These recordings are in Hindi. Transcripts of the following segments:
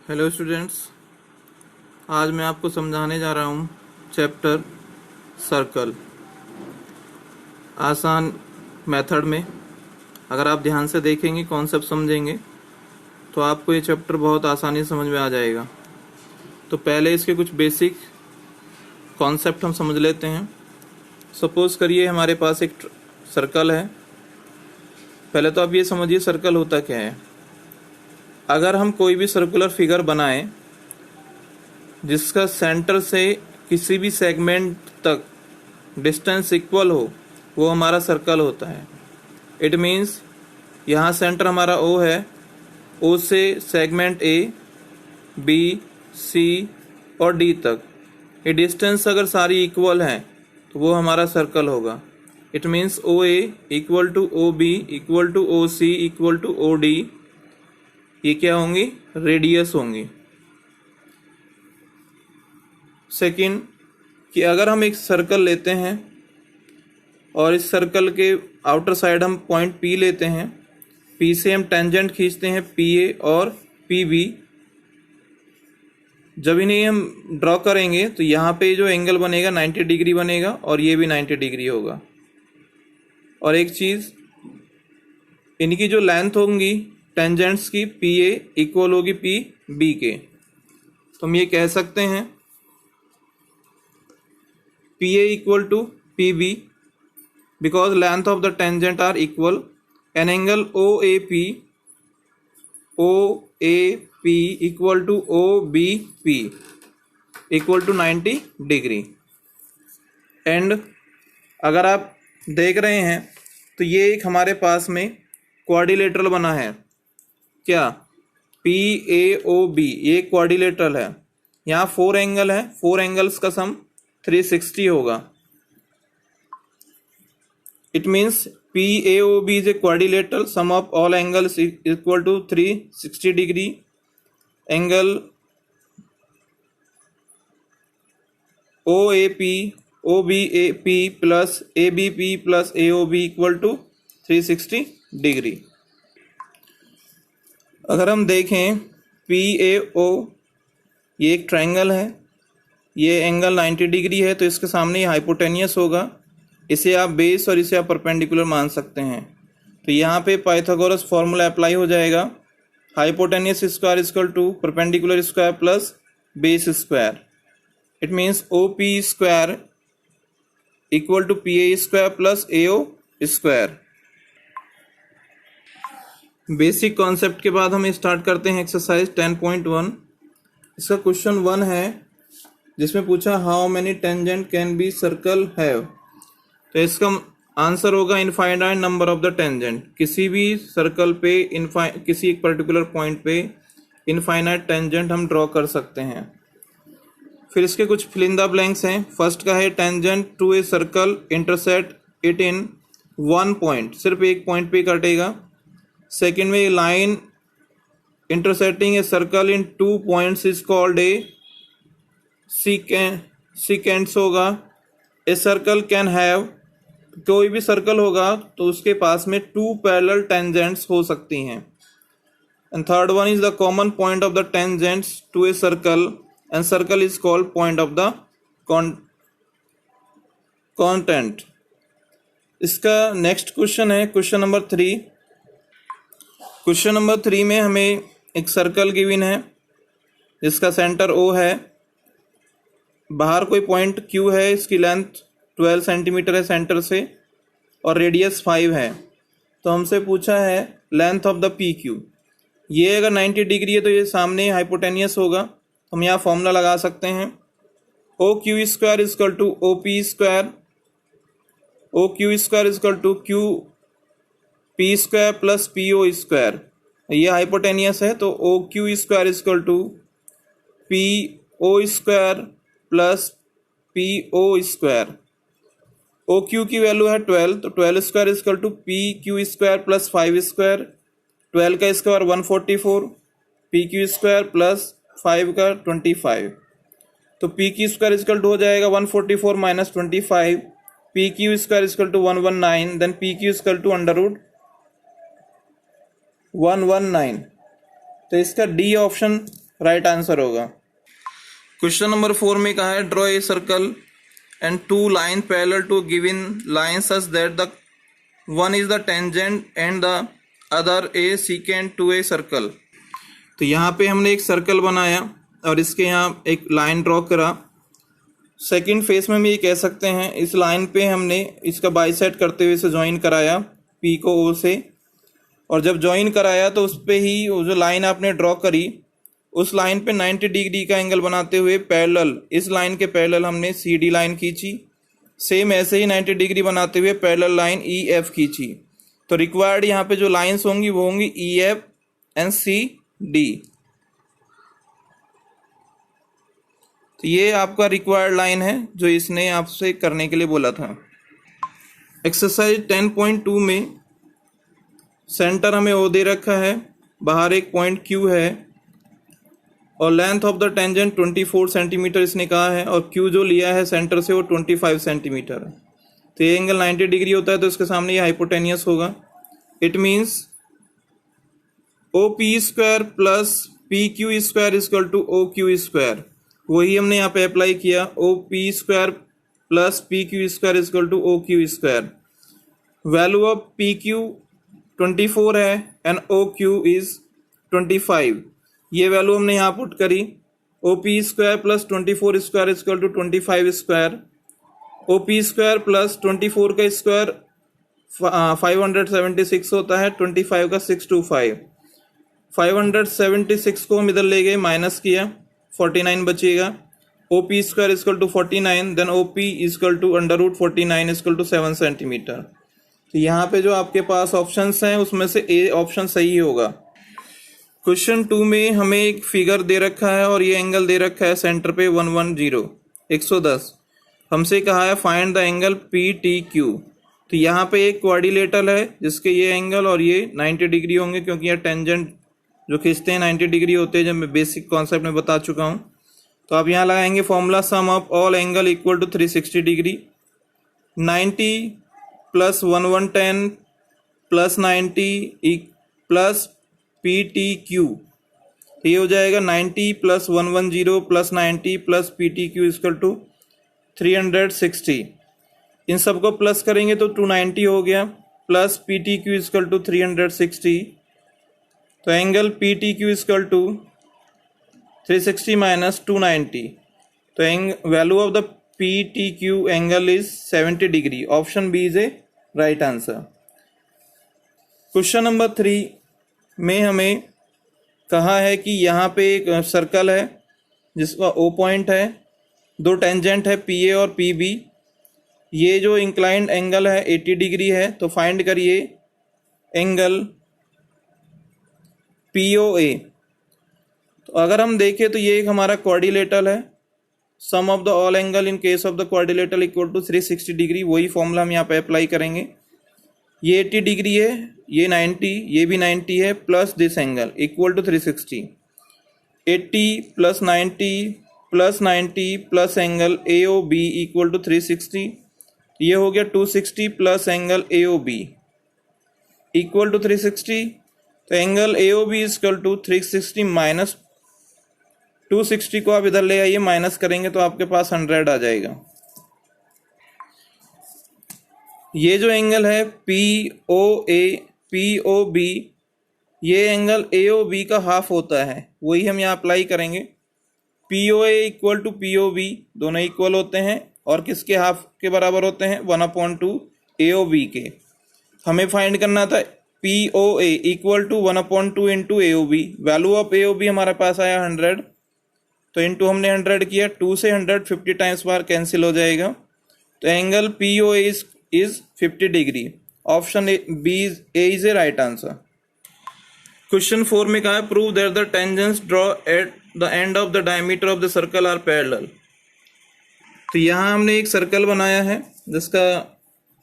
हेलो स्टूडेंट्स, आज मैं आपको समझाने जा रहा हूँ चैप्टर सर्कल आसान मेथड में। अगर आप ध्यान से देखेंगे, कॉन्सेप्ट समझेंगे तो आपको ये चैप्टर बहुत आसानी से समझ में आ जाएगा। तो पहले इसके कुछ बेसिक कॉन्सेप्ट हम समझ लेते हैं। सपोज करिए हमारे पास एक सर्कल है। पहले तो आप ये समझिए सर्कल होता क्या है। अगर हम कोई भी सर्कुलर फिगर बनाएं जिसका सेंटर से किसी भी सेगमेंट तक डिस्टेंस इक्वल हो, वो हमारा सर्कल होता है। इट मीन्स यहाँ सेंटर हमारा O है, O से सेगमेंट A, B, C और D तक ये डिस्टेंस अगर सारी इक्वल हैं तो वो हमारा सर्कल होगा। It means OA equal to OB equal to OC equal to OD, ये क्या होंगी? रेडियस होंगी। सेकंड कि अगर हम एक सर्कल लेते हैं और इस सर्कल के आउटर साइड हम पॉइंट P लेते हैं, P से हम टेंजेंट खींचते हैं PA और PB। जब इन्हें हम ड्रॉ करेंगे तो यहाँ पे जो एंगल बनेगा 90 डिग्री बनेगा और ये भी 90 डिग्री होगा। और एक चीज़, इनकी जो लेंथ होंगी टेंजेंट्स की, PA इक्वल होगी PB के। तो हम ये कह सकते हैं PA equal to PB because length of the tangent are equal. And angle OAP equal to OBP equal to 90 degree. एंड अगर आप देख रहे हैं तो ये एक हमारे पास में क्वाड्रिलेटरल बना है। क्या? PAOB, ये क्वाड्रिलेटरल है। यहाँ 4 एंगल है, 4 एंगल्स का सम 360 होगा। It means PAOB is a quadrilateral, sum of all angles equal to 360 degree. Angle OBAP plus ABP plus AOB equal to 360 degree. अगर हम देखें PAO, ये एक ट्रायंगल है, ये एंगल 90 डिग्री है, तो इसके सामने ये हाइपोटेनियस होगा। इसे आप बेस और इसे आप परपेंडिकुलर मान सकते हैं। तो यहाँ पे पाइथागोरस फॉर्मूला अप्लाई हो जाएगा। Hypotenuse square equal to perpendicular square plus base square. It means OP square equal to PA square plus AO square. Basic concept के बाद हम स्टार्ट करते हैं एक्सरसाइज 10.1। इसका क्वेश्चन 1 है जिसमें पूछा how many tangent can be circle have. तो इसका आंसर होगा infinite number of the tangent. किसी भी सर्कल पे किसी एक पर्टिकुलर पॉइंट पे इनफाइनाइट टेंजेंट हम ड्रॉ कर सकते हैं। फिर इसके कुछ फिल इन द ब्लैंक्स हैं। फर्स्ट का है tangent to a circle intersect it in 1 point, सिर्फ एक पॉइंट पे कटेगा। सेकेंड में line intersecting a circle in 2 points is called a secants होगा। ए सर्कल कैन हैव, कोई भी सर्कल होगा तो उसके पास में 2 पैरेलल टेंजेंट्स हो सकती हैं। And third one is the common point of the tangents to a circle and circle is called point of the content. इसका नेक्स्ट क्वेश्चन है क्वेश्चन नंबर 3। क्वेश्चन नंबर 3 में हमें एक सर्कल गिवन है जिसका सेंटर O है, बाहर कोई पॉइंट Q है, इसकी लेंथ 12 सेंटीमीटर है सेंटर से और रेडियस 5 है। तो हमसे पूछा है लेंथ ऑफ द PQ। ये अगर 90 डिग्री है तो ये सामने हाइपोटेनियस होगा। हम यहाँ फॉर्मूला लगा सकते हैं OQ square equal to OP square, OQ square equal to QP square plus PO square. ये हाइपोटेनियस है तो OQ square equal to PO square plus PO square. OQ की वैल्यू है 12, तो 12 square equal to PQ square plus 5 square. 12 का स्क्वायर 144, PQ स्क्वायर प्लस 5 का 25। तो PQ स्क्वायर इजकल टू हो जाएगा 144 minus 25, PQ square equal to 119, then PQ equal to under root 119। तो इसका डी ऑप्शन राइट आंसर होगा। क्वेश्चन नंबर 4 में कहा है draw a circle and two line parallel to given line such that the one is the tangent and the other a secant to a circle. तो यहाँ पे हमने एक सर्कल बनाया और इसके यहाँ एक लाइन ड्रॉ करा। सेकंड फेस में हम ये कह सकते हैं इस लाइन पे हमने इसका बाइसेक्ट करते हुए इसे ज्वाइन कराया पी को ओ से, और जब ज्वाइन कराया तो उस पे ही वो जो लाइन आपने ड्रॉ करी उस लाइन पे 90 डिग्री का एंगल बनाते हुए पैरेलल इस लाइन के पैरेलल हमने सी डी लाइन खींची। सेम ऐसे ही 90 डिग्री बनाते हुए पैरेलल लाइन ई एफ खींची। तो रिक्वायर्ड यहाँ पे जो लाइन्स होंगी वो होंगी E F and C D. तो ये आपका रिक्वायर्ड लाइन है जो इसने आपसे करने के लिए बोला था। एक्सरसाइज 10.2 में सेंटर हमें ओ दे रखा है, बाहर एक पॉइंट क्यू है और length of the tangent 24 centimetre इसने कहा है, और क्यू जो लिया है सेंटर से वो 25 सेंटीमीटर है। तो ये एंगल 90 डिग्री होता है तो इसके सामने ये हाइपोटेनियस होगा। It means O P square plus P Q square equal to O Q square. वही हमने यहाँ पे अप्लाई किया, O P square plus P Q square equal to O Q square. Value of P Q 24 है एंड ओ क्यू इज 25। ये वैल्यू हमने यहाँ पुट करी। O P square plus 24 square equal to 25 square. O P square plus 24 का स्क्वायर 576 होता है, 25 का 625। 576 को हम इधर ले गए, माइनस किया, 49 बचेगा। O P square equal to 49, then O P equal to under root 49 equal to 7 centimetre. तो यहाँ पे जो आपके पास ऑप्शंस हैं उसमें से ए ऑप्शन सही होगा। क्वेश्चन 2 में हमें एक फिगर दे रखा है और ये एंगल दे रखा है सेंटर पे 110 हमसे कहा है find the angle P T Q. तो यहाँ पे एक क्वाड्रिलेटरल है जिसके ये एंगल और ये 90 डिग्री होंगे, क्योंकि ये टेंजेंट जो खींचते हैं 90 डिग्री होते हैं, जब मैं बेसिक कॉन्सेप्ट में बता चुका हूँ। तो आप यहाँ लगाएंगे formula sum of all angle equal to 360 degree. 90 plus 1110 plus 90 plus P T Q. ये हो जाएगा 90 plus 110 plus 90 plus P T Q equal to 360। इन सबको प्लस करेंगे तो 290 हो गया, plus P T Q equal to 360। तो angle P T Q equal to 360 minus 290। तो value of the P T Q angle is 70 degree. Option B is a right answer. Question number 3 में हमें कहा है कि यहाँ पे एक सर्कल है जिसका ओ पॉइंट है, दो टेंजेंट है पी ए और पी बी। ये जो इंक्लाइंड एंगल है 80 डिग्री है, तो फाइंड करिए एंगल पी ओ ए। तो अगर हम देखें तो ये एक हमारा क्वाड्रिलेटरल है। Sum of the all angle in case of the quadrilateral equal to 360 degree. वही फॉर्मूला हम यहाँ पे अप्लाई करेंगे। ये 80 डिग्री है, ये 90, ये भी 90 है, plus this angle equal to 360। 80 plus 90 plus 90 plus angle A O B equal to 360। ये हो गया 260 plus angle A O B equal to 360। तो angle A O B equal to 360 minus 260 को आप इधर ले आइए, माइनस करेंगे तो आपके पास 100 आ जाएगा। ये जो एंगल है पी ओ बी, ये एंगल ए ओ बी का हाफ होता है, वही हम यहाँ अप्लाई करेंगे। P O A equal to P O B, दोनों इक्वल होते हैं और किसके हाफ के बराबर होते हैं, 1/2 ए ओ बी के। हमें फाइंड करना था P O A equal to 1/2 into A O B. Value of A O B हमारे पास आया 100, तो इंटू हमने 100 किया, 2 से 100 50 टाइम्स बार कैंसिल हो जाएगा। तो angle P O A is 50 degree. Option B A is a right answer. Question 4 में कहा है prove that the tangents draw at the end of the diameter of the circle are parallel. तो यहाँ हमने एक सर्कल बनाया है जिसका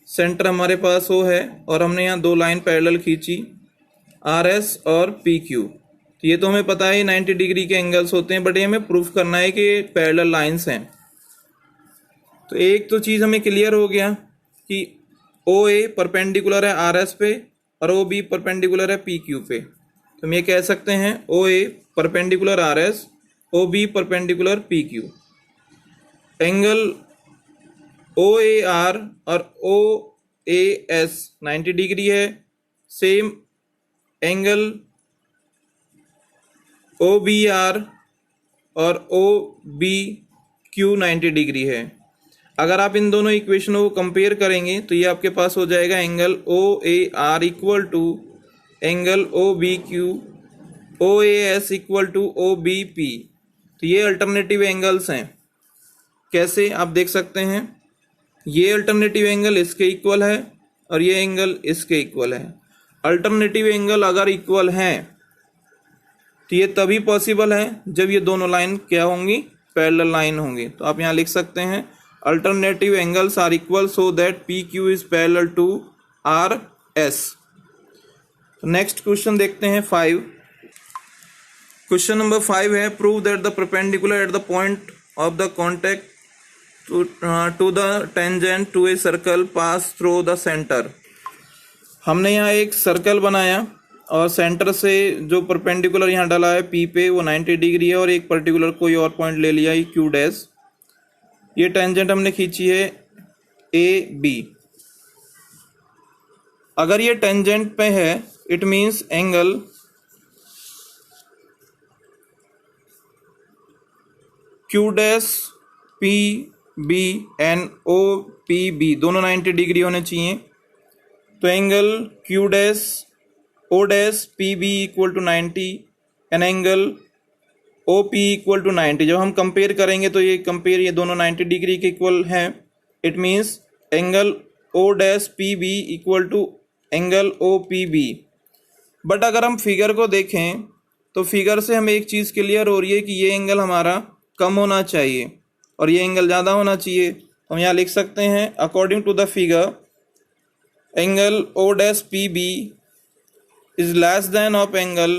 सेंटर हमारे पास वो है, और हमने यहाँ दो लाइन पैरेलल खींची, आर एस और पी क्यू। तो ये तो हमें पता है 90 डिग्री के एंगल्स होते हैं, बट ये हमें प्रूफ करना है कि पैरेलल लाइंस हैं। तो एक तो चीज़ हमें क्लियर हो गया कि ओ ए परपेंडिकुलर है आर एस पे और ओ बी परपेंडिकुलर है पी क्यू पे। तो हम ये कह सकते हैं O A perpendicular R S, O B perpendicular P Q. Angle O A R और ओ ए एस 90 डिग्री है। Same angle O B R और ओ बी क्यू 90 डिग्री है। अगर आप इन दोनों इक्वेशनों को कंपेयर करेंगे तो ये आपके पास हो जाएगा angle O A R equal to angle O B Q, O A S equal to O B P. तो ये अल्टरनेटिव एंगल्स हैं। कैसे आप देख सकते हैं, ये अल्टरनेटिव एंगल इसके इक्वल है और ये एंगल इसके इक्वल है। अल्टरनेटिव एंगल अगर इक्वल हैं तो ये तभी पॉसिबल है जब ये दोनों लाइन क्या होंगी, पैरेलल लाइन होंगी। तो आप यहाँ लिख सकते हैं alternative angles are equal so that P Q is parallel to R S. Next question देखते हैं 5। क्वेश्चन नंबर 5 है prove that the perpendicular at the point of the contact to the tangent to a circle pass through the centre. हमने यहाँ एक सर्कल बनाया और सेंटर से जो परपेंडिकुलर यहाँ डाला है पी पे वो 90 डिग्री है और एक पर्टिकुलर कोई और पॉइंट ले लिया है क्यू डैश। ये टेंजेंट हमने खींची है ए बी। अगर ये टेंजेंट पे है it means angle Q dash P B and O P B दोनों 90 डिग्री होने चाहिए। तो angle Q dash O dash P B equal to 90 and angle O P equal to 90। जब हम कंपेयर करेंगे तो ये दोनों 90 डिग्री के इक्वल हैं। It means angle O dash P B equal to angle O P B. But अगर हम फिगर को देखें तो फिगर से हमें एक चीज़ क्लियर हो रही है कि ये एंगल हमारा कम होना चाहिए और ये एंगल ज़्यादा होना चाहिए। हम यहाँ लिख सकते हैं according to the figure angle O dash P B is less than of angle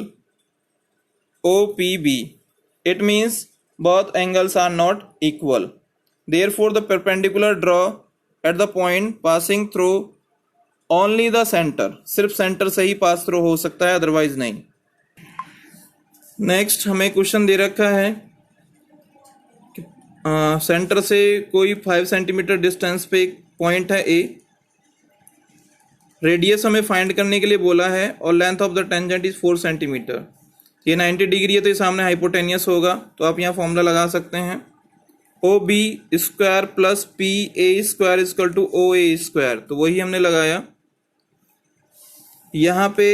OPB. It means both angles are not equal. Therefore, the perpendicular draw at the point passing through only the center. सिर्फ सेंटर से ही पास थ्रू हो सकता है, अदरवाइज नहीं। नेक्स्ट हमें क्वेश्चन दे रखा है सेंटर से कोई 5 सेंटीमीटर डिस्टेंस पे एक पॉइंट है ए। रेडियस हमें फाइंड करने के लिए बोला है और length of the tangent is 4 centimetre. ये 90 डिग्री है तो ये सामने हाइपोटेनियस होगा। तो आप यहाँ फॉर्मूला लगा सकते हैं O B square plus P A square equal to O A square. तो वही हमने लगाया। यहाँ पे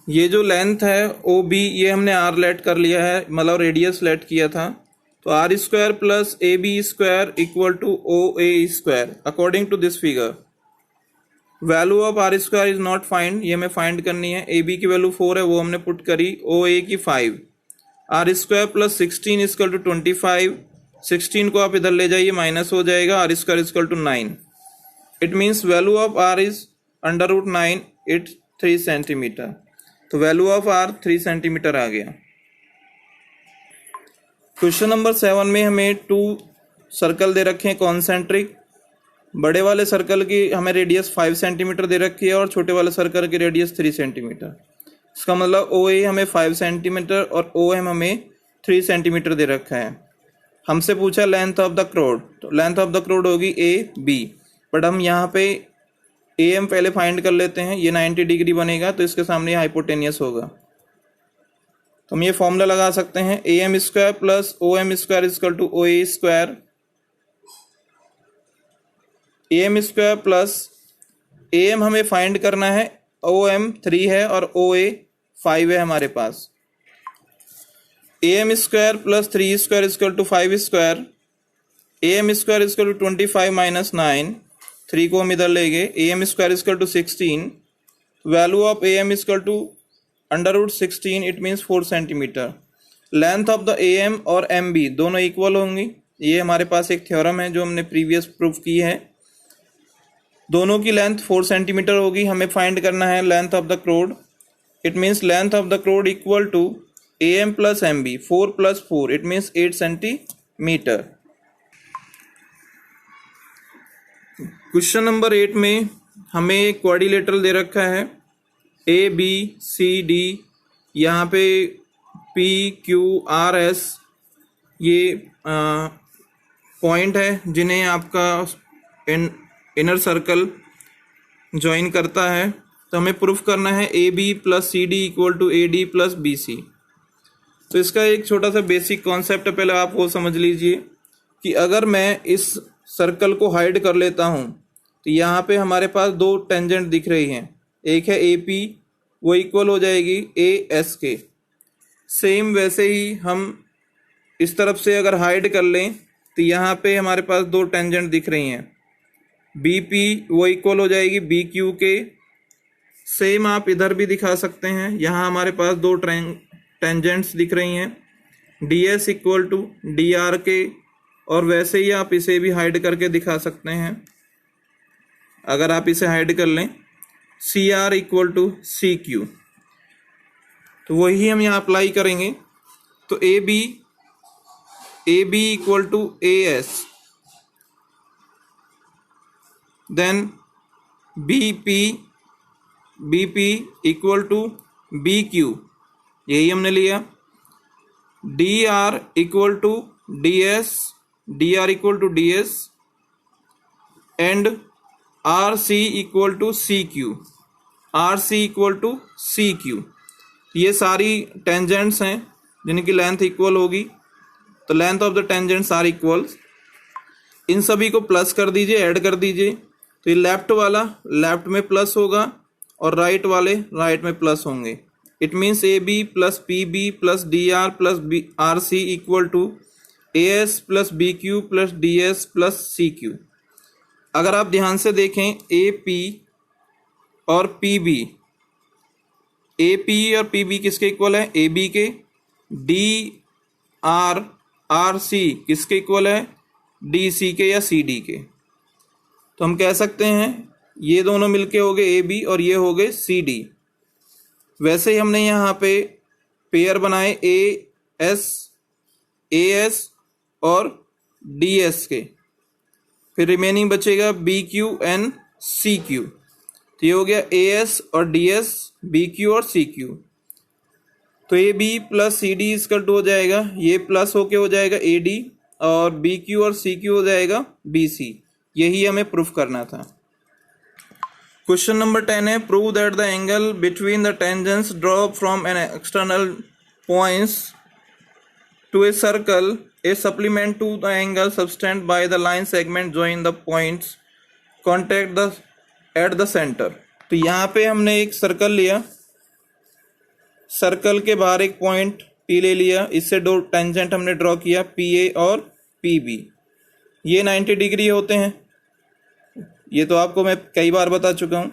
ये जो लेंथ है ओ बी ये हमने आर लेट कर लिया है, मतलब रेडियस लेट किया था। तो R square plus A B square equal to O A square according to this figure. Value of R square is not find, ये हमें फाइंड करनी है। ए बी की वैल्यू 4 है वो हमने पुट करी, ओ ए की 5। R square plus 16 equal to 25। 16 को आप इधर ले जाइए माइनस हो जाएगा, R square equal to 9। It means value of R is under root 9, it 3 centimetre. तो वैल्यू ऑफ आर 3 सेंटीमीटर आ गया। क्वेश्चन नंबर 7 में हमें 2 सर्कल दे रखे हैं कॉन्सेंट्रिक। बड़े वाले सर्कल की हमें रेडियस 5 सेंटीमीटर दे रखी है और छोटे वाले सर्कल की रेडियस 3 सेंटीमीटर। इसका मतलब ओ ए हमें 5 सेंटीमीटर और ओ एम हमें 3 सेंटीमीटर दे रखा है। हमसे पूछा लेंथ ऑफ द क्रोड, तो लेंथ ऑफ द क्रोड होगी ए बी। बट हम यहाँ पे ए एम पहले फाइंड कर लेते हैं। ये 90 डिग्री बनेगा तो इसके सामने हाइपोटेनियस होगा। तो हम ये फॉर्मूला लगा सकते हैं A M square plus O M square equal to O A square. A M square plus A M हमें फाइंड करना है, ओ एम 3 है और ओ ए 5 है हमारे पास। A M square plus 3 square equal to 5 square. A M square equal to 25 minus 9, 3 को हम इधर ले गए। A M square equal to 16। Value of A M equal to under root 16, it means 4 centimetre. Length of the A M और एम बी दोनों इक्वल होंगी। ये हमारे पास एक थ्योरम है जो हमने प्रीवियस प्रूफ की है। दोनों की लेंथ 4 सेंटीमीटर होगी। हमें फाइंड करना है length of the chord. It means length of the chord equal to A M plus M B, 4 plus 4, it means 8 centimetre. Question number 8 में हमें एक क्वाड्रिलेटरल दे रखा है ए बी सी डी, यहाँ पे पी क्यू आर एस ये पॉइंट है जिन्हें आपका इनर सर्कल ज्वाइन करता है। तो हमें प्रूफ करना है A B plus C D equal to A D plus B C. तो इसका एक छोटा सा बेसिक कॉन्सेप्ट पहले आप वो समझ लीजिए कि अगर मैं इस सर्कल को हाइड कर लेता हूँ तो यहाँ पे हमारे पास दो टेंजेंट दिख रही हैं, एक है ए पी, वो इक्वल हो जाएगी ए एस के। सेम वैसे ही हम इस तरफ से अगर हाइड कर लें तो यहाँ पे हमारे पास दो टेंजेंट दिख रही हैं, बी पी वो इक्वल हो जाएगी बी क्यू के। सेम आप इधर भी दिखा सकते हैं, यहाँ हमारे पास दो टेंजेंट्स दिख रही हैं, D S equal to D R के, और वैसे ही आप इसे भी हाइड करके दिखा सकते हैं। अगर आप इसे हाइड कर लें C R equal to C Q, तो वही हम यहाँ अप्लाई करेंगे। तो A B equal to A S, then B P equal to B Q, यही हमने लिया। D R equal to D S, D R equal to D S, and R C equal to C Q, R C equal to C Q. ये सारी टेंजेंट्स हैं जिनकी लेंथ इक्वल होगी, तो length of the tangents are equals. इन सभी को प्लस कर दीजिए, ऐड कर दीजिए, तो ये लेफ्ट वाला लेफ्ट में प्लस होगा और राइट वाले राइट में प्लस होंगे। It means A B plus P B plus D R plus B R C equal to A S plus B Q plus D S plus C Q. अगर आप ध्यान से देखें ए पी और पी बी, ए पी और पी बी किसके इक्वल है, ए बी के। डी आर आर सी किसके इक्वल है, डी सी के या सी डी के। तो हम कह सकते हैं ये दोनों मिलके हो गए ए बी और ये हो गए सी डी। वैसे ही हमने यहाँ पे पेयर बनाए ए एस और डी एस के, फिर रिमेनिंग बचेगा B Q and C Q. तो ये हो गया ए एस और डी एस, बी क्यू और सी क्यू। तो A B plus C D इसका टू हो जाएगा, ये प्लस होके हो जाएगा ए डी, और बी क्यू और सी क्यू हो जाएगा बी सी। यही हमें प्रूफ करना था। क्वेश्चन नंबर 10 है, prove that the angle between the tangents draw from an external points to a circle a supplement to the angle subtend by the line segment join the points contact the at the centre. तो यहाँ पे हमने एक सर्कल लिया, सर्कल के बाहर एक पॉइंट पी ले लिया, इससे दो टेंजेंट हमने ड्रॉ किया पी ए और पी बी। ये 90 डिग्री होते हैं, ये तो आपको मैं कई बार बता चुका हूँ,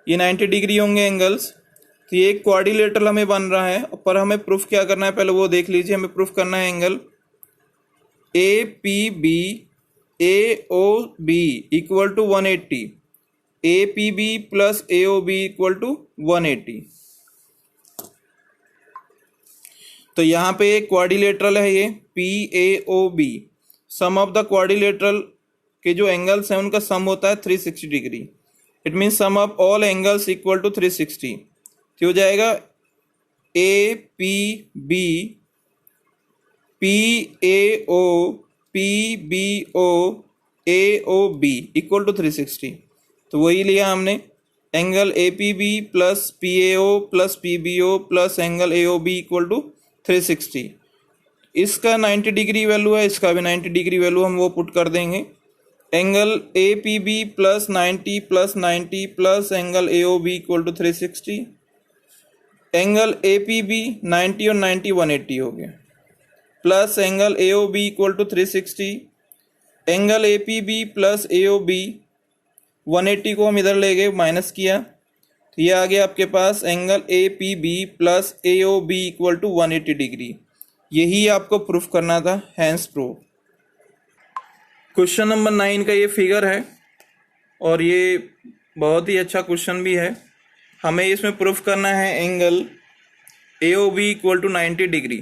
ये 90 डिग्री होंगे एंगल्स। तो ये एक क्वाड्रिलेटरल हमें बन रहा है, पर हमें प्रूफ क्या करना है पहले वो देख लीजिए। हमें प्रूफ करना है angle A P B A O B equal to 180, A P B plus A O B equal to 180। तो यहाँ पे एक क्वाड्रिलेटरल है ये P A O B. Sum of the quadrilateral के जो एंगल्स हैं उनका सम होता है 360 degree. It means sum of all angles equal to 360। तो हो जाएगा A P B P A O P B O A O B equal to 360। तो वही लिया हमने, angle A P B plus P A O plus P B O plus angle A O B equal to 360। इसका 90 डिग्री वैल्यू है, इसका भी 90 डिग्री वैल्यू हम वो पुट कर देंगे। Angle A P B plus 90 plus angle A O B equal to 360। Angle A P B 90 और 90 180 हो गया, plus angle A O B equal to 360। Angle A P B plus A O B 180 को हम इधर ले गए, माइनस किया, तो ये आ गया आपके पास angle A P B plus A O B equal to 180 degree. यही आपको प्रूफ करना था, हैंस प्रूफ। क्वेश्चन नंबर 9 का ये फिगर है और ये बहुत ही अच्छा क्वेश्चन भी है। हमें इसमें प्रूफ करना है angle A O B equal to 90 degree.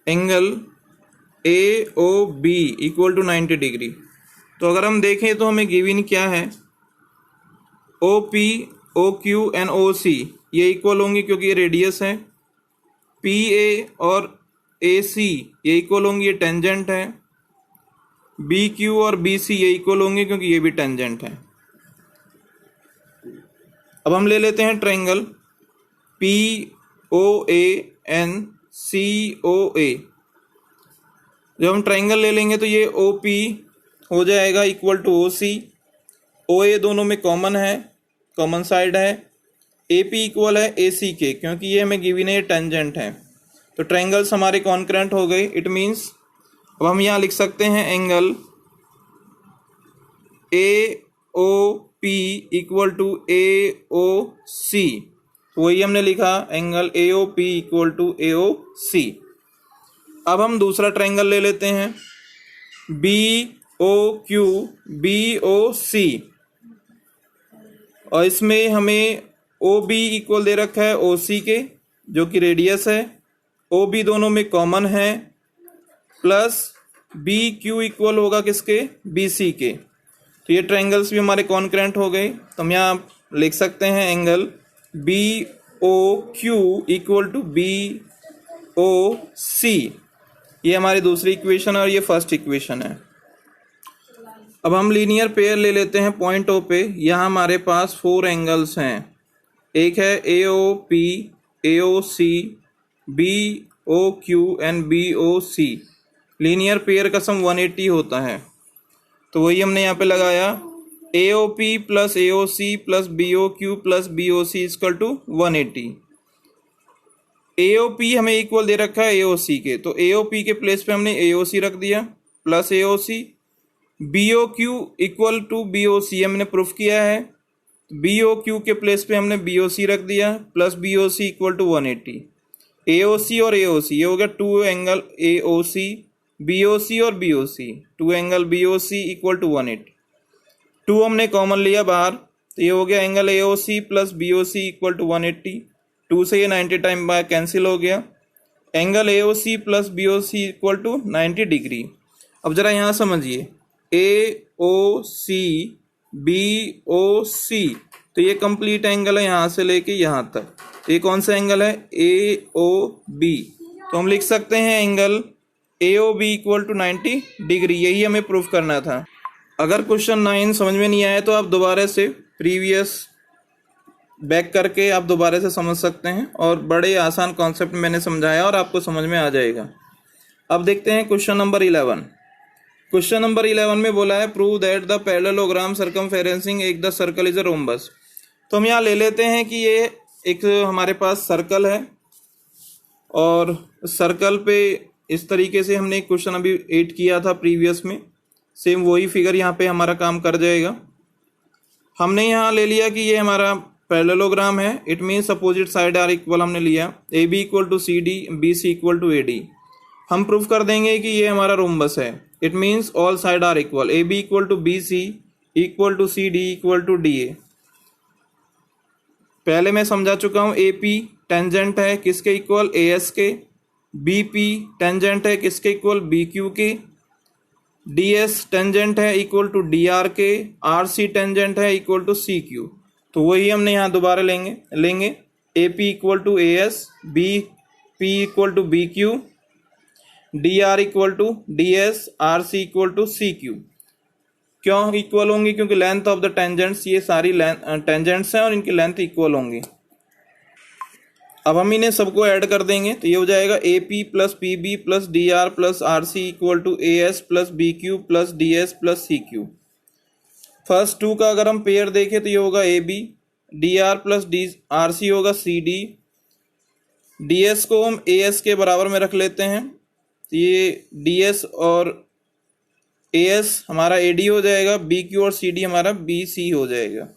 Angle A O B equal to 90 degree. तो अगर हम देखें तो हमें गिवन क्या है, O P, O Q and O C ये इक्वल होंगे क्योंकि ये रेडियस है। पी ए और ए सी ये इक्वल होंगे, ये टेंजेंट है। बी क्यू और बी सी ये इक्वल होंगे क्योंकि ये भी टेंजेंट है। अब हम ले लेते हैं triangle P O A N C ओ ए। जब हम ट्रायंगल ले लेंगे तो ये ओ पी हो जाएगा इक्वल टू ओ सी। ओ ए दोनों में कॉमन है, कॉमन साइड है। ए पी इक्वल है ए सी के, क्योंकि ये हमें गिवन है, ये टेंजेंट है। तो ट्रायंगल्स हमारे कॉन्करेंट हो गए। इट मीन्स अब हम यहाँ लिख सकते हैं angle A O P equal to A O C. वही हमने लिखा, angle A O P equal to A O C. अब हम दूसरा ट्रायंगल ले लेते हैं B O Q B O C, और इसमें हमें ओ बी इक्वल दे रखा है ओ सी के, जो कि रेडियस है। ओ बी दोनों में कॉमन है, प्लस बी क्यू इक्वल होगा किसके, बी सी के। तो ये ट्रायंगल्स भी हमारे कॉन्करेंट हो गए। तो हम यहाँ लिख सकते हैं angle B O Q equal to B O C. ये हमारी दूसरी इक्वेशन है और ये फर्स्ट इक्वेशन है। अब हम लीनियर पेयर ले लेते हैं पॉइंट ओ पे। यहाँ हमारे पास 4 एंगल्स हैं। एक है A O P, A O C, B O Q and B O C. Linear pair का सम 180 होता है, तो वही हमने यहाँ पे लगाया। A O P plus A O C plus B O Q plus B O C equal to 180। A O P हमें इक्वल दे रखा है ए ओ सी के, तो ए ओ पी के प्लेस पे हमने ए ओ सी रख दिया plus A O C. B O Q equal to B O C हमने प्रूफ किया है, बी ओ क्यू के प्लेस पे हमने बी ओ सी रख दिया plus B O C equal to 180। A O C और ए ओ सी ये हो गया 2 angle A O C, B O C और B O C, 2 angle B O C equal to 180। 2 हमने कॉमन लिया बाहर, तो ये हो गया angle A O C plus B O C equal to 180। 2 से ये 90 टाइम बाय कैंसिल हो गया। Angle A O C plus B O C equal to 90 degree. अब जरा यहाँ समझिए, ए ओ सी बी ओ सी, तो ये कंप्लीट एंगल है यहाँ से लेके यहाँ तक। ये कौन सा एंगल है, ए ओ बी। तो हम लिख सकते हैं angle A O B equal to 90 degree. यही हमें प्रूफ करना था। अगर क्वेश्चन 9 समझ में नहीं आया तो आप दोबारा से प्रीवियस बैक करके आप दोबारा से समझ सकते हैं, और बड़े आसान कॉन्सेप्ट मैंने समझाया और आपको समझ में आ जाएगा। अब देखते हैं क्वेश्चन नंबर 11। क्वेश्चन नंबर 11 में बोला है प्रूव दैट द पैरेललोग्राम सर्कमफेरेंसिंग एक the circle is a rhombus. तो हम यहाँ ले लेते हैं कि ये एक हमारे पास सर्कल है, और सर्कल पे इस तरीके से हमने क्वेश्चन अभी 8 किया था प्रीवियस में, सेम वही फिगर यहाँ पे हमारा काम कर जाएगा। हमने यहाँ ले लिया कि ये हमारा पैरेललोग्राम है। It means opposite side are equal हमने लिया, A B equal to C D, B C equal to A D. हम प्रूफ कर देंगे कि ये हमारा रोम्बस है। It means all side are equal, A B equal to B C equal to C D equal to D A. पहले मैं समझा चुका हूँ, ए पी टेंजेंट है किसके इक्वल, ए एस के। बी पी टेंजेंट है किसके इक्वल, बी क्यू के। डी एस टेंजेंट है इक्वल टू डी आर के। आर सी टेंजेंट है इक्वल टू सी क्यू। तो वही हमने यहाँ दोबारा लेंगे A P equal to A S, B P equal to B Q, D R equal to D S, R C equal to C Q. क्यों इक्वल होंगी, क्योंकि लेंथ ऑफ द टेंजेंट्स, ये सारी टेंजेंट्स हैं और इनकी लेंथ इक्वल होंगी। अब हम इन्हें सबको ऐड कर देंगे, तो ये हो जाएगा A P plus P B plus D R plus R C equal to A S plus B Q plus D S plus C Q. First 2 का अगर हम पेयर देखें तो ये होगा A B, D R plus D R C होगा सी डी, डी एस को हम ए एस के बराबर में रख लेते हैं, तो ये डी एस और ए एस हमारा ए डी हो जाएगा, बी क्यू और सी डी हमारा बी सी हो जाएगा।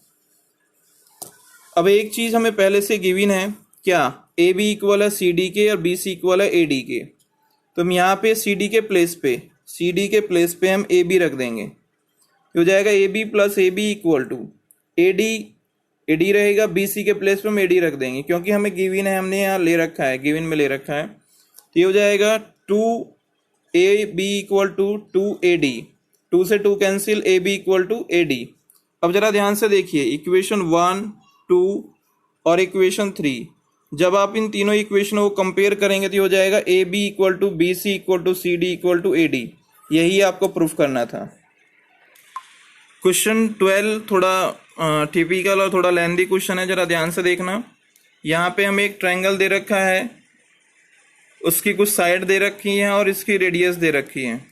अब एक चीज़ हमें पहले से गिवन है, क्या, ए बी इक्वल है सी डी के और बी सी इक्वल है ए डी के। तो हम यहाँ पे सी डी के प्लेस पे हम ए बी रख देंगे, हो जाएगा A B plus A B equal to A D रहेगा, बी सी के प्लेस पे हम ए डी रख देंगे, क्योंकि हमें गिवन है, हमने यहाँ ले रखा है, गिवन में ले रखा है। तो ये हो जाएगा 2 A B equal to 2 A D. 2 से 2 cancel, A B equal to A D. अब जरा ध्यान से देखिए इक्वेशन 1, 2 और इक्वेशन 3, जब आप इन तीनों इक्वेशनों को कंपेयर करेंगे तो हो जाएगा A B equal to B C equal to C D equal to A D. यही आपको प्रूफ करना था। क्वेश्चन 12 थोड़ा टिपिकल और थोड़ा लेंथी क्वेश्चन है, जरा ध्यान से देखना। यहाँ पे हमें एक ट्रायंगल दे रखा है, उसकी कुछ साइड दे रखी है और इसकी रेडियस दे रखी है।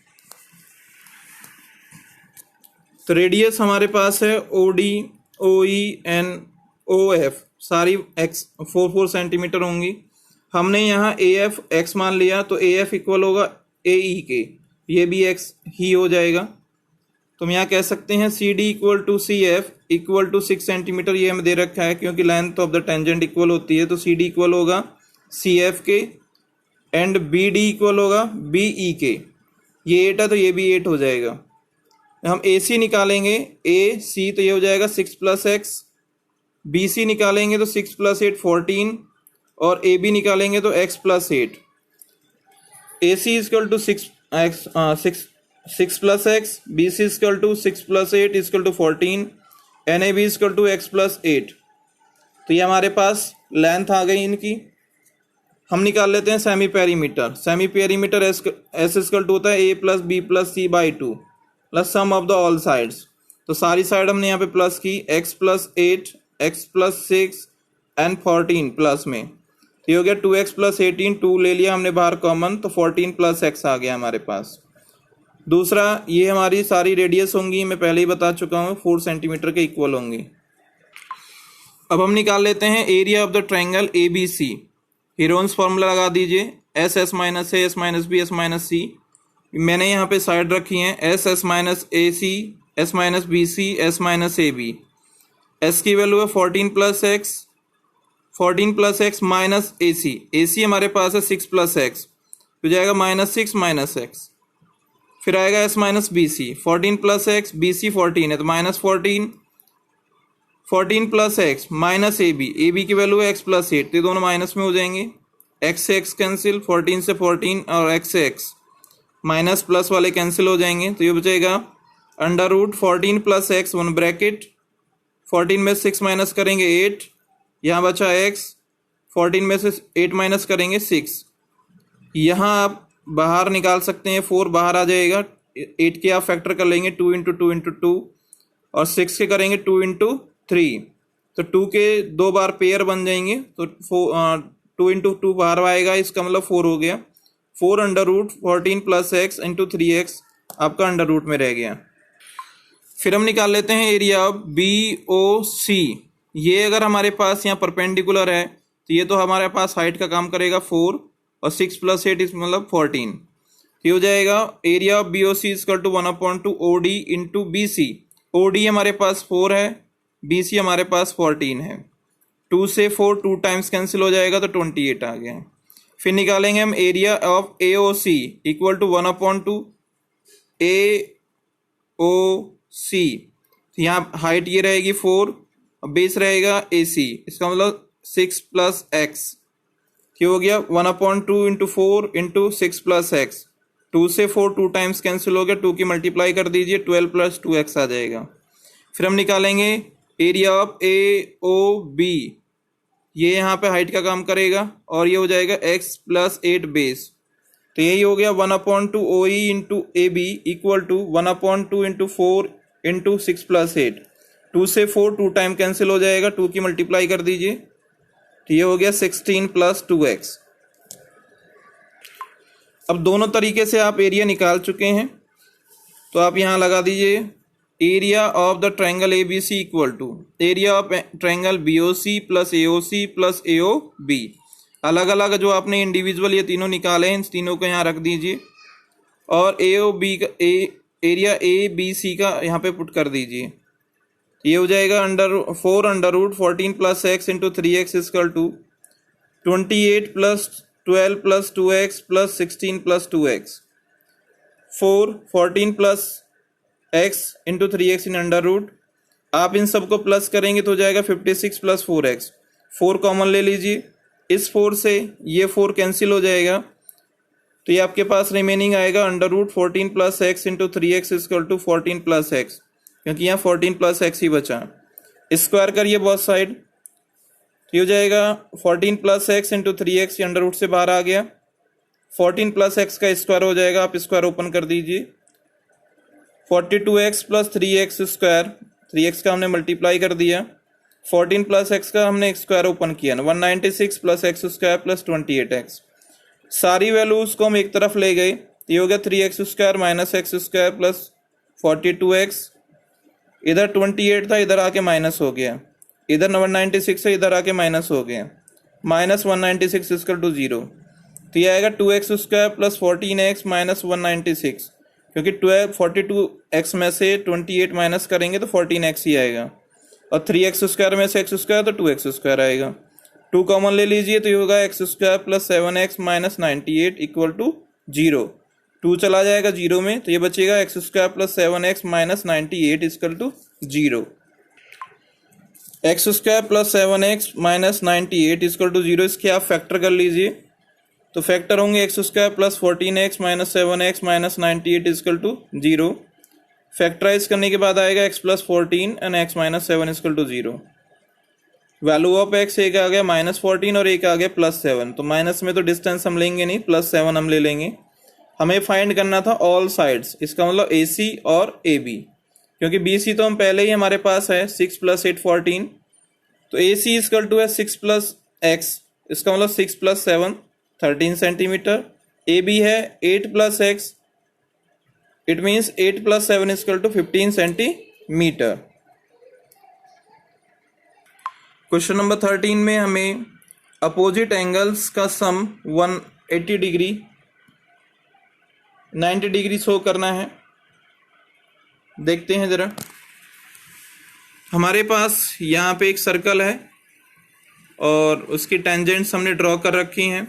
तो रेडियस हमारे पास है ओ डी, ओ ई, एन, ओ एफ, सारी एक्स 4 सेंटीमीटर होंगी। हमने यहाँ ए एफ एक्स मान लिया, तो ए एफ इक्वल होगा ए ई के, ये भी एक्स ही हो जाएगा। तो हम यहाँ कह सकते हैं C D equal to C F equal to 6 centimetre, ये हमें दे रखा है क्योंकि length of the tangent equal होती है। तो सी डी इक्वल होगा सी एफ के एंड बी डी इक्वल होगा बी ई के। ये 8 है तो ये भी 8 हो जाएगा। हम ए सी निकालेंगे, ए सी, तो ये हो जाएगा 6 प्लस एक्स। बी सी निकालेंगे तो 6 प्लस 8 14, और ए बी निकालेंगे तो X plus 8। A C equal to 6 plus X, B C equal to 6 plus 8 equal to 14, and A B equal to X plus 8। तो ये हमारे पास लेंथ आ गई इनकी। हम निकाल लेते हैं semi perimeter. Semi perimeter S equal to होता है A plus B plus C by 2 plus sum of the all sides. तो सारी साइड हमने यहाँ पे प्लस की, x plus 8, x plus 6 and 14 plus में, तो ये हो गया 2x प्लस 18, 2 ले लिया हमने बाहर कॉमन, तो 14 प्लस एक्स आ गया हमारे पास। दूसरा, ये हमारी सारी रेडियस होंगी, मैं पहले ही बता चुका हूँ 4 सेंटीमीटर के इक्वल होंगी। अब हम निकाल लेते हैं area of the triangle A B C. Heron's formula लगा दीजिए, S S minus A, S minus B, S minus C. मैंने यहाँ पे साइड रखी हैं S S minus A C, S minus B C, S minus A B. S की वैल्यू है 14 plus x, 14 plus x minus A C. A C हमारे पास है 6 प्लस एक्स, तो जाएगा -6 माइनस एक्स। फिर आएगा S minus B C, 14 plus X, B C 14 है तो -14, 14 plus x minus A B की वैल्यू है एक्स प्लस 8, तो ये दोनों माइनस में हो जाएंगे। एक्स से एक्स कैंसिल, 14 से 14 और एक्स से एक्स, माइनस प्लस वाले कैंसिल हो जाएंगे, तो ये बचेगा under root 14 plus X, 1 bracket, 14 में 6 माइनस करेंगे 8, यहाँ बचा एक्स, 14 में से 8 माइनस करेंगे 6। यहाँ आप बाहर निकाल सकते हैं, 4 बाहर आ जाएगा, 8 के आप फैक्टर कर लेंगे 2 इंटू 2 इंटू 2, और 6 के करेंगे 2 इंटू 3, तो 2 के 2 बार पेयर बन जाएंगे, तो 2 इंटू 2 बाहर आएगा, इसका मतलब 4 हो गया। 4 under root 14 plus x into 3x आपका अंडर रूट में रह गया। फिर हम निकाल लेते हैं area of B O C. ये अगर हमारे पास यहाँ परपेंडिकुलर है तो ये तो हमारे पास हाइट का काम करेगा 4, और 6 प्लस 8 इस मतलब 14। ये हो जाएगा area of B O C equal to 1/2 O D into B C. O D हमारे पास 4 है, बी सी हमारे पास 14 है। 2 से 4 2 टाइम्स कैंसिल हो जाएगा, तो 28 आ गया। फिर निकालेंगे हम area of A O C equal to 1/2 A O C. यहाँ हाइट ये रहेगी 4 और बेस रहेगा ए सी, इसका मतलब 6 प्लस एक्स। ये हो गया 1/2 इंटू 4 इंटू 6 प्लस एक्स। 2 से 4 2 टाइम्स कैंसिल हो गया, 2 की मल्टीप्लाई कर दीजिए, 12 प्लस 2x आ जाएगा। फिर हम निकालेंगे area of A O B, ये यहाँ पे हाइट का काम करेगा, और ये हो जाएगा x प्लस 8 बेस, तो यही हो गया 1/2 O E into A B equal to 1/2 into 4 into 6 plus 8। 2 से 4 2 टाइम कैंसिल हो जाएगा, 2 की मल्टीप्लाई कर दीजिए, तो ये हो गया 16 प्लस 2x। अब दोनों तरीके से आप एरिया निकाल चुके हैं, तो आप यहाँ लगा दीजिए area of the triangle A B C equal to area of triangle B O C plus A O C plus A O B. अलग अलग जो आपने इंडिविजुअल ये तीनों निकाले हैं, इन तीनों को यहाँ रख दीजिए, और ए ओ बी का एरिया ए बी सी का यहाँ पे पुट कर दीजिए। ये हो जाएगा 4 under root 14 plus x into 3x equal to 28 plus 12 plus 2x plus 16 plus 2x। 14 plus x into 3x in under root, आप इन सबको प्लस करेंगे तो हो जाएगा 56 प्लस 4x। 4 कॉमन ले लीजिए, इस 4 से ये 4 कैंसिल हो जाएगा, तो ये आपके पास रिमेनिंग आएगा under root 14 plus x into 3x equal to 14 plus X, क्योंकि यहाँ 14 प्लस एक्स ही बचा। स्क्वायर करिए बोथ साइड, तो ये हो जाएगा 14 plus x into 3x, under root से बाहर आ गया। 14 प्लस एक्स का स्क्वायर हो जाएगा, आप स्क्वायर ओपन कर दीजिए। 42x plus 3x square, 3x का हमने मल्टीप्लाई कर दिया। 14 प्लस एक्स का हमने स्क्वायर ओपन किया ना, 196 plus x square plus 28x। सारी वैल्यूज को हम एक तरफ ले गए, ये हो गया 3x square minus x square plus 42x। इधर 28 था, इधर आके माइनस हो गया। इधर 196 है, इधर आके माइनस हो गया। Minus 196 equal to 0। तो ये आएगा 2x square plus 14x minus 196, क्योंकि 42x में से 28 माइनस करेंगे तो 14x ही आएगा, और 3x स्क्वायर में से x स्क्वायर तो 2x स्क्वायर आएगा। 2 कॉमन ले लीजिए, तो ये होगा x square plus 7x minus 98 equal to 0। 2 चला जाएगा 0 में, तो ये बचेगा x square plus 7x minus 98 equal to 0। x square plus 7x minus 98 equal to 0, इसके आप फैक्टर कर लीजिए। तो फैक्टर होंगे x square plus 14x minus 7x minus 98 equal to 0। Factorise करने के बाद आएगा x plus 14 and x minus 7 equal to 0। Value of x एक आ गया माइनस 14 और एक आ गया प्लस 7। तो माइनस में तो डिस्टेंस हम लेंगे नहीं, प्लस 7 हम ले लेंगे। हमें फाइंड करना था ऑल साइड्स, इसका मतलब AC और AB, क्योंकि BC तो हम पहले ही हमारे पास है 6 प्लस 8 14। तो AC इक्वल टू है 6 प्लस x, इसका मतलब 6 प्लस 7 13 सेंटीमीटर। AB है 8 plus x, it means 8 plus 7 equal to 15 centimetre. Question number 13 में हमें अपोजिट एंगल्स का सम 180 डिग्री 90 डिग्री शो करना है। देखते हैं जरा। हमारे पास यहाँ पे एक सर्कल है और उसकी टेंजेंट्स हमने ड्रॉ कर रखी हैं।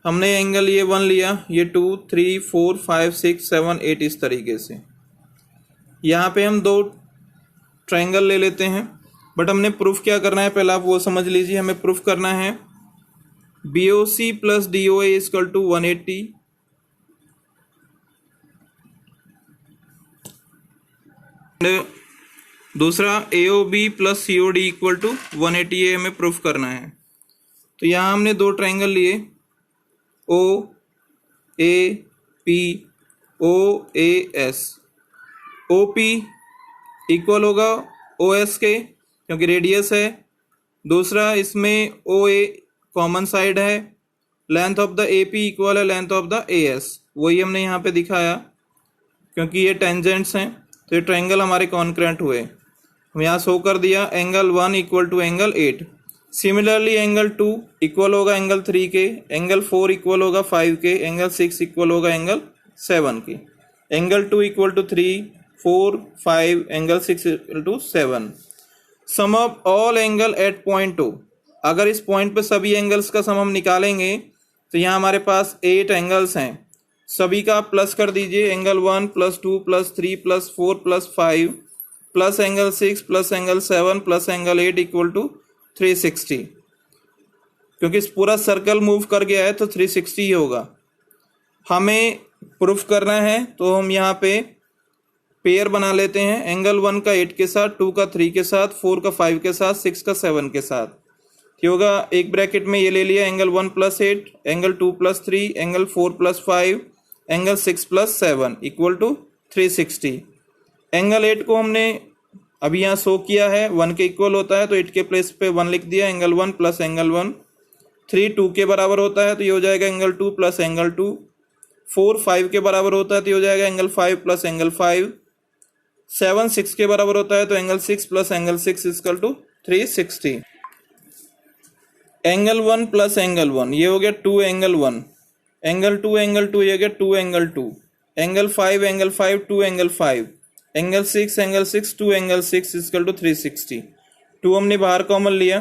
हमने एंगल ये 1 लिया, ये 2 3 4 5 6 7 8 इस तरीके से। यहाँ पे हम 2 ट्रायंगल ले लेते हैं, बट हमने प्रूफ क्या करना है पहले आप वो समझ लीजिए। हमें प्रूफ करना है BOC plus DOA equal to 180, दूसरा AOB plus COD equal to 180, ये हमें प्रूफ करना है। तो यहाँ हमने 2 ट्रायंगल लिए, OAP OAS। OP इक्वल होगा OS के, क्योंकि रेडियस है। दूसरा इसमें OA कॉमन साइड है। Length of the AP equal है लेंथ ऑफ द AS, वही हमने यहाँ पे दिखाया, क्योंकि ये टेंजेंट्स हैं तो ये ट्रायंगल हमारे कॉन्करेंट हुए। हम यहाँ शो कर दिया angle 1 equal to angle 8। Similarly angle 2 equal होगा एंगल 3 के, एंगल 4 इक्वल होगा 5 के, एंगल 6 इक्वल होगा एंगल 7 के। Angle 2 equal to 3 4 5, angle 6 equal to 7। Sum of all angle at point O। अगर इस पॉइंट पे सभी एंगल्स का सम हम निकालेंगे तो यहाँ हमारे पास 8 एंगल्स हैं, सभी का आप प्लस कर दीजिए। Angle 1 plus 2 plus 3 plus 4 plus 5 plus angle 6 plus angle 7 plus angle 8 equal to 360। क्योंकि इस पूरा सर्कल मूव कर गया है तो 360 ही होगा। हमें प्रूफ करना है तो हम यहाँ पे पेयर बना लेते हैं, एंगल 1 का 8 के साथ, 2 का 3 के साथ, 4 का 5 के साथ, 6 का 7 के साथ। ये होगा एक ब्रैकेट में ये ले लिया angle 1 plus 8, angle 2 plus 3, angle 4 plus 5, angle 6 plus 7 equal to 360। Angle 8 को हमने अभी यहाँ शो किया है 1 के इक्वल होता है, तो 8 के प्लेस पे 1 लिख दिया। Angle 1 plus angle 1। 3 2 के बराबर होता है तो ये हो जाएगा एंगल 2 प्लस एंगल 2। 4 5 के बराबर होता है तो ये हो जाएगा एंगल 5 प्लस एंगल 5। 7 6 के बराबर होता है तो angle 6 plus angle 6 equal to 360। Angle 1 plus angle 1, ये हो गया 2 एंगल 1। एंगल 2 ये हो गया 2 angle 2। Angle 5 2 angle 5। Angle 6 2 angle 6 equal to 360। 2 हमने बाहर कॉमन लिया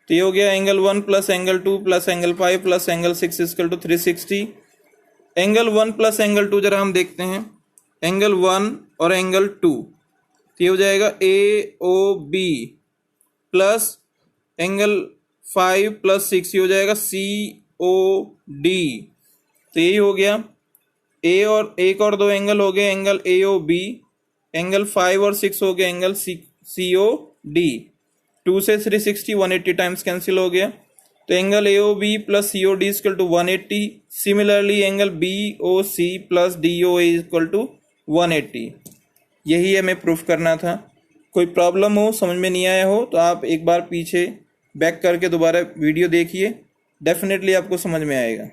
तो ये हो गया angle 1 plus angle 2 plus angle 5 plus angle 6 equal to 360। Angle 1 plus angle 2 जरा हम देखते हैं, एंगल 1 और एंगल 2, तो ये हो जाएगा AOB प्लस एंगल 5 प्लस 6, ये हो जाएगा COD तो यही हो गया। ए और एक और दो एंगल हो गए, angle A O B, angle 5 और 6 हो गए एंगल सी ओ डी। 2 से 360 180 टाइम्स कैंसिल हो गया, तो angle A O B plus C O D equal to 180। Similarly angle B O C plus D O A equal to 180। यही हमें प्रूफ करना था। कोई प्रॉब्लम हो, समझ में नहीं आया हो, तो आप एक बार पीछे बैक करके दोबारा वीडियो देखिए, डेफिनेटली आपको समझ में आएगा।